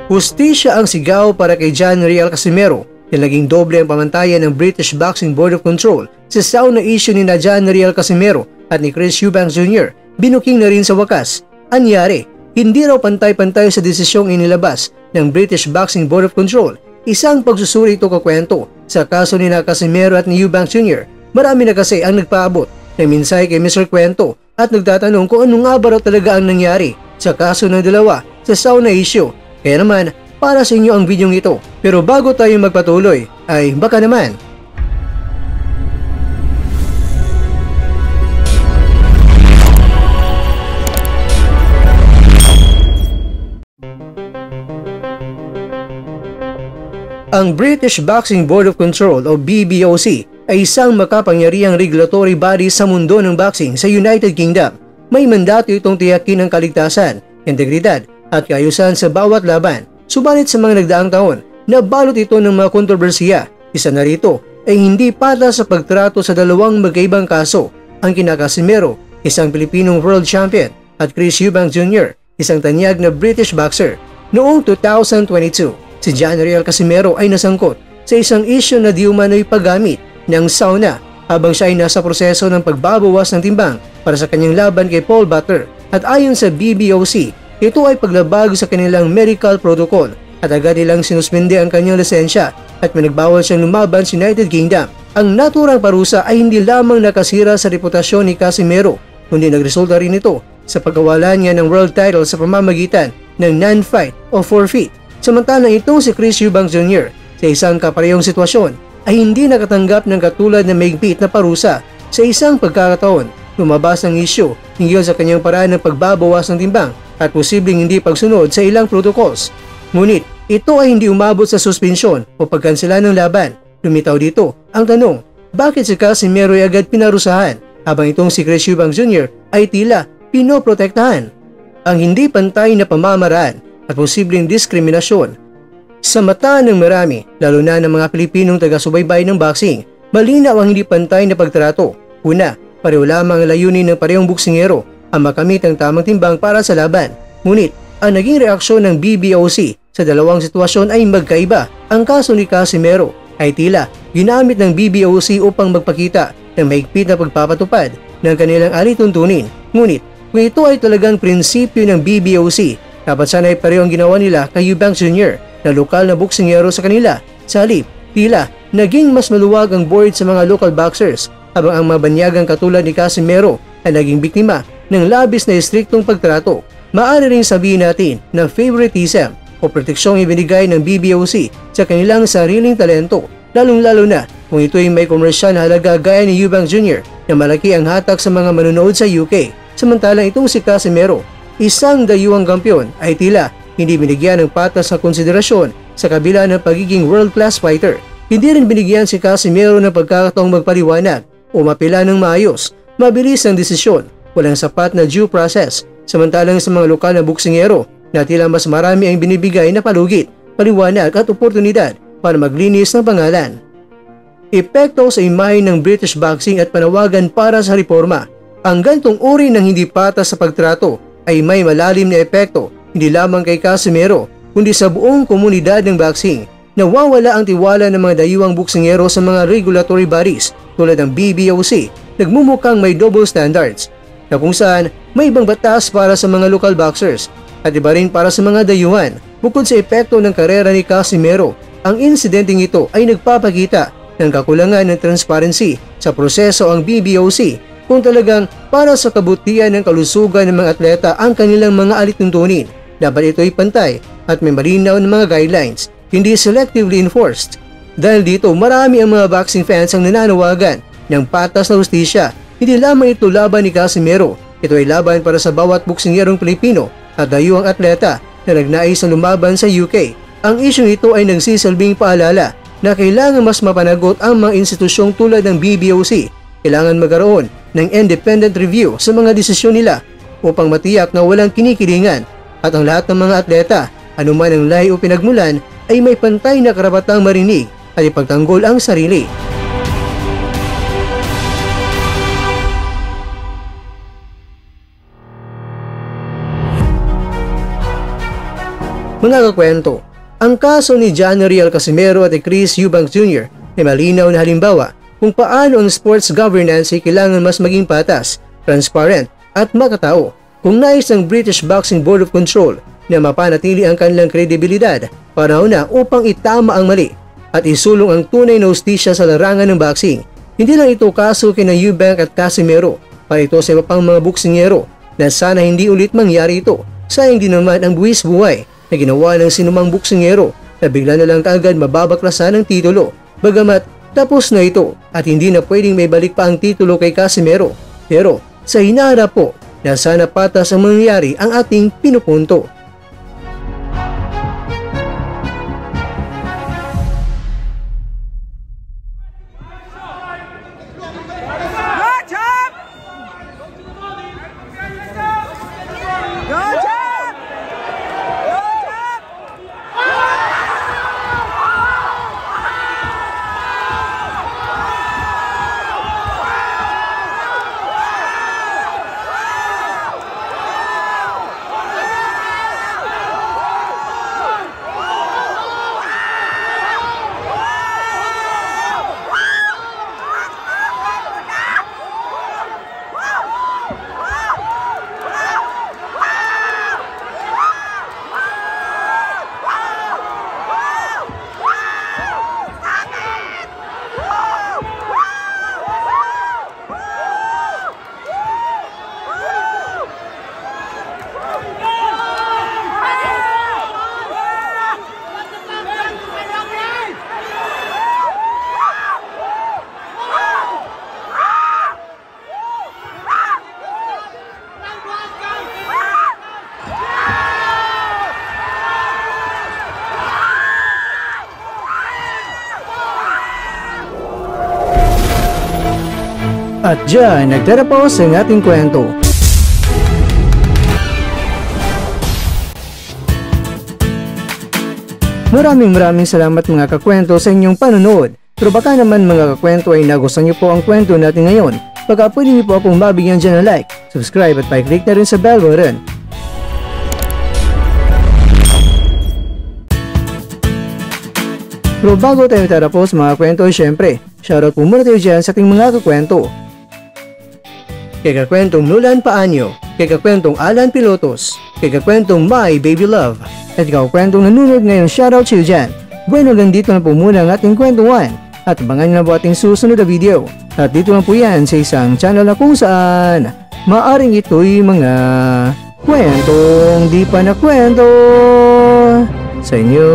Hustisya ang sigaw para kay John Riel Casimero na naging doble ang pamantayan ng British Boxing Board of Control sa sauna issue ni na John Riel Casimero at ni Chris Eubanks Jr. Binuking na rin sa wakas. Anyari, hindi raw pantay-pantay sa desisyong inilabas ng British Boxing Board of Control. Isang pagsusuri ito kakwento sa kaso ni na Casimero at ni Eubanks Jr. Marami na kasi ang nagpaabot ng minsay kay Mr. Kwento at nagtatanong kung ano nga ba raw talaga ang nangyari sa kaso ng dalawa sa sauna issue. Kaya naman, para sa inyo ang videong ito. Pero bago tayo magpatuloy, ay baka naman. Ang British Boxing Board of Control o BBOC ay isang makapangyarihang regulatory body sa mundo ng boxing sa United Kingdom. May mandato itong tiyakin ang kaligtasan, integridad at kaayusan sa bawat laban. Subalit sa mga nagdaang taon, nabalot ito ng mga kontrobersiya. Isa na rito ay hindi patas sa pagtrato sa dalawang magkaibang kaso, ang kina Casimero, isang Pilipinong world champion, at Chris Eubanks Jr., isang tanyag na British boxer. Noong 2022, si John Riel Casimero ay nasangkot sa isang issue na di umano'y paggamit ng sauna habang siya ay nasa proseso ng pagbabawas ng timbang para sa kanyang laban kay Paul Butler. At ayon sa BBOC, ito ay paglabag sa kanilang medical protocol at agad nilang sinuspende ang kanyang lisensya at pinagbawal siyang lumaban sa United Kingdom. Ang naturang parusa ay hindi lamang nakasira sa reputasyon ni Casimero, kundi nagresulta rin ito sa pagkawalan niya ng world title sa pamamagitan ng non-fight o forfeit. Samantalang itong si Chris Eubanks Jr. sa isang kaparehong sitwasyon ay hindi nakatanggap ng katulad na mahigpit na parusa. Sa isang pagkakataon, lumabas ang issue hinggil sa kanyang paraan ng pagbabawas ng timbang at posibleng hindi pagsunod sa ilang protocols. Ngunit ito ay hindi umabot sa suspensyon o pagkansela ng laban. Lumitaw dito ang tanong, bakit si Casimero ay agad pinarusahan habang itong si Chris Eubanks Jr. ay tila pinoprotektahan? Ang hindi pantay na pamamaraan at posibleng diskriminasyon. Sa mata ng marami, lalo na ng mga Pilipinong taga-subaybay ng boxing, malinaw ang hindi pantay na pagtrato. Una, pareho lamang ang layunin ng parehong boksingero ang makamit ang tamang timbang para sa laban. Ngunit, ang naging reaksyon ng BBOC sa dalawang sitwasyon ay magkaiba. Ang kaso ni Casimero ay tila ginamit ng BBOC upang magpakita ng mahigpit na pagpapatupad ng kanilang alituntunin. Ngunit, kung ito ay talagang prinsipyo ng BBOC, dapat sana ay pareho ang ginawa nila kay Eubanks Jr. na lokal na boksingero sa kanila. Sa halip, tila naging mas maluwag ang board sa mga local boxers habang ang mabanyagang katulad ni Casimero ay naging biktima ng labis na istriktong pagtrato. Maaari ring sabihin natin na favoritism o proteksyong ibinigay ng BBOC sa kanilang sariling talento, lalong-lalo na kung ito ay may komersyal na halaga gaya ni Eubanks Jr. na malaki ang hatak sa mga manonood sa UK. Samantalang itong si Casimero, isang dayuhang kampiyon, ay tila hindi binigyan ng patas na konsiderasyon sa kabila ng pagiging world-class fighter. Hindi rin binigyan si Casimero ng pagkakataong magpaliwanag o mapila ng maayos. Mabilis ang desisyon, walang sapat na due process. Samantalang sa mga lokal na boksingero na tila mas marami ang binibigay na palugit, paliwanag at oportunidad para maglinis ng pangalan. Epekto sa imahe ng British boxing at panawagan para sa reforma. Ang gantong uri ng hindi patas sa pagtrato ay may malalim na epekto hindi lamang kay Casimero kundi sa buong komunidad ng boxing. Nawawala ang tiwala ng mga dayuhang boksingero sa mga regulatory bodies tulad ng BBOC. Nagmumukhang may double standards na kung saan may ibang batas para sa mga local boxers at iba rin para sa mga dayuhan. Bukod sa epekto ng karera ni Casimero, ang insidenteng ito ay nagpapakita ng kakulangan ng transparency sa proseso ang BBOC kung talagang para sa kabutihan ng kalusugan ng mga atleta ang kanilang mga alituntunin. Dapat ito ay pantay at may malinaw na mga guidelines, hindi selectively enforced. Dahil dito marami ang mga boxing fans ang nananawagan ng patas na hustisya. Hindi lamang ito laban ni Casimero, ito ay laban para sa bawat boksingerong Pilipino at dayuhang atleta na nagnais na lumaban sa UK. Ang isyong ito ay nagsisilbing paalala na kailangan mas mapanagot ang mga institusyong tulad ng BBOC. Kailangan magkaroon ng independent review sa mga desisyon nila upang matiyak na walang kinikilingan at ang lahat ng mga atleta, anuman ang lahi o pinagmulan, ay may pantay na karapatang marinig at ipagtanggol ang sarili. Mga kakwento, ang kaso ni Johnny Riel Casimero at Chris Eubanks Jr. ay malinaw na halimbawa kung paano ang sports governance ay kailangan mas maging patas, transparent at makatao. Kung nais ng British Boxing Board of Control na mapanatili ang kanilang kredibilidad, panahon na upang itama ang mali at isulong ang tunay na hustisya sa larangan ng boxing. Hindi lang ito kaso kina Eubanks at Casimero, para ito sa iba pang mga boksingero na sana hindi ulit mangyari ito. Sayang din naman ang buwis buhay na ginawa ng sinumang boksingero na bigla na lang kaagad mababaklasan ng titulo. Bagamat tapos na ito at hindi na pwedeng may balik pa ang titulo kay Casimero. Pero sa hinaharap po na sana patas ang mangyayari ang ating pinupunto. At dyan, nagtatapos ang ating kwento. Maraming salamat mga kakwento sa inyong panonood. Pero baka naman mga kakwento ay nagustuhan niyo po ang kwento natin ngayon. Baka pwede niyo po akong mabigyan dyan ng like, subscribe at pa-click na rin sa bell button. Pero bago tayo tatapos mga kwento, syempre, shoutout po muna tayo dyan sa ating mga kakwento. Kay kakwentong Nulan Paanyo, kay kakwentong Alan Pilotos, kay kakwentong My Baby Love, at kakwentong nanunod ngayon, shoutout sa iyo dyan. Bueno, dito na po muna ang ating kwentuhan at abangan nyo na po ating susunod na video. At dito na po yan sa isang channel na kung saan maaring ito'y mga kwentong di pa na kwento sa inyo.